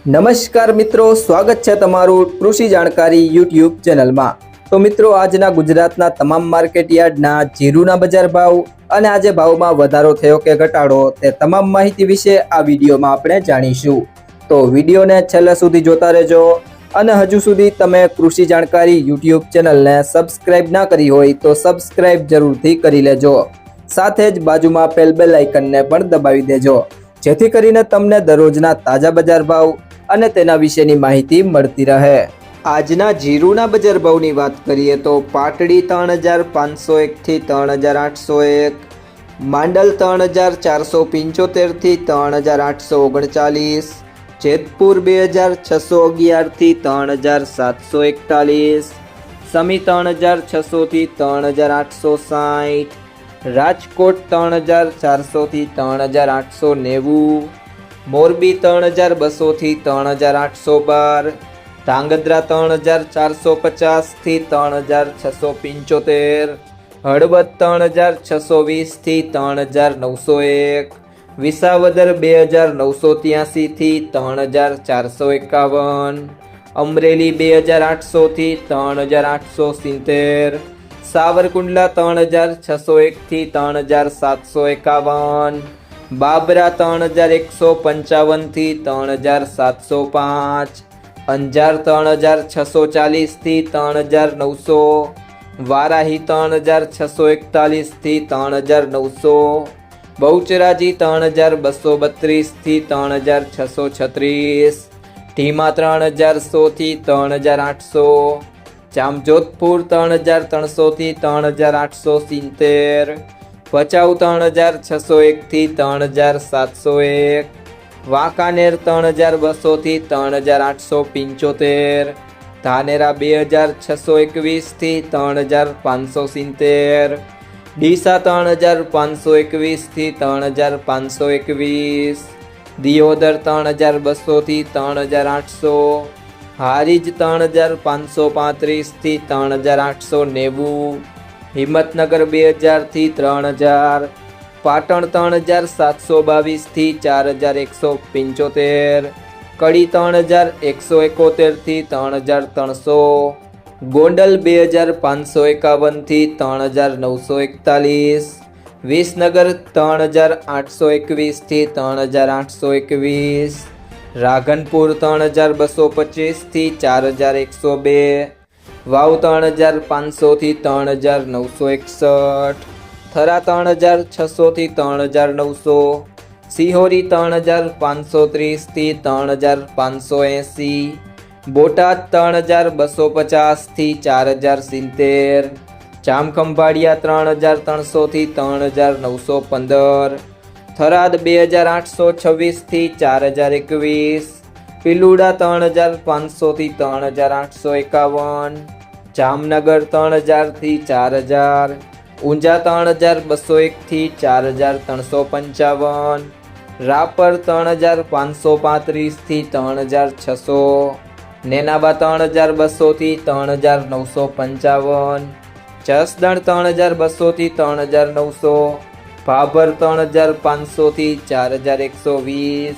નમસ્કાર મિત્રો, સ્વાગત છે તમારું કૃષિ જાણકારી યુટ્યુબ ચેનલમાં। તો મિત્રો, આજના ગુજરાતના તમામ માર્કેટ યાર્ડના જીરુના બજાર ભાવ અને આજે ભાવમાં વધારો થયો કે ઘટાડો તે તમામ માહિતી વિશે આ વિડીયોમાં આપણે જાણીશું। તો વિડીયોને છેલ્લે સુધી જોતા રહેજો અને હજુ સુધી તમે કૃષિ જાણકારી યુટ્યુબ ચેનલને સબસ્ક્રાઇબ ના કરી હોય તો સબસ્ક્રાઇબ જરૂરથી કરી લેજો। સાથે જ બાજુમાં આપેલ બેલ આઇકનને પણ દબાવી દેજો, જેથી કરીને તમને દરરોજના તાજા બજાર ભાવ અને તેના વિશેની માહિતી મળતી રહે। આજના જીરુના બજાર ભાવની વાત કરીએ તો પાટડી 3501 થી 3801, માંડલ 3475 થી 3839, જેતપુર 2611 થી 3741, સમી 3600 થી 3860, રાજકોટ 3400 થી 3890, મોરબી 3200 થી 3812, ધાંગધ્રા 3450 થી 3675, હળવદ 3620 થી 3901, વિસાવદર 2983 થી 3451, અમરેલી 2800 થી 3870, સાવરકુંડલા 3601 થી 3751, બાબરા 3155 થી 3705, અંજાર 3640 થી 3900, વારાહી 3641 થી 3900, બહુચરાજી 3232 થી 3636, ઢીમા 3100 થી 3800, જામજોધપુર 3300 થી 3870, ભચાઉ 3601 થી 3701, વાંકાનેર 3200 થી 3875, ધાનેરા 2621 થી 3570, ડીસા 3521 થી 3521, દિયોદર 3200 થી 3800, હારીજ 3535 થી 3890, હિંમતનગર 2000 થી 3000, પાટણ 3722 થી 4175, કડી 3171 થી 3300, ગોંડલ 2551 થી 3941, વિસનગર 3821 થી 3821, રાધનપુર 3225 થી 4102, વાવ 3500 થી 3961, થરા 3600 થી 3900, સિહોરી 3530 થી 3580, બોટાદ 3250 થી 4070, જામખંભાળિયા 3300 થી 3915, થરાદ 2826 થી 4021, પિલુડા 3500 થી 3851, જામનગર 3000 થી 4000, ઊંઝા 3201 થી 4355, રાપર 3535 થી 3600, નેનાબા 3200 થી 3955, જસદણ 3200 થી 3900, ભાભર 3500 થી 4120।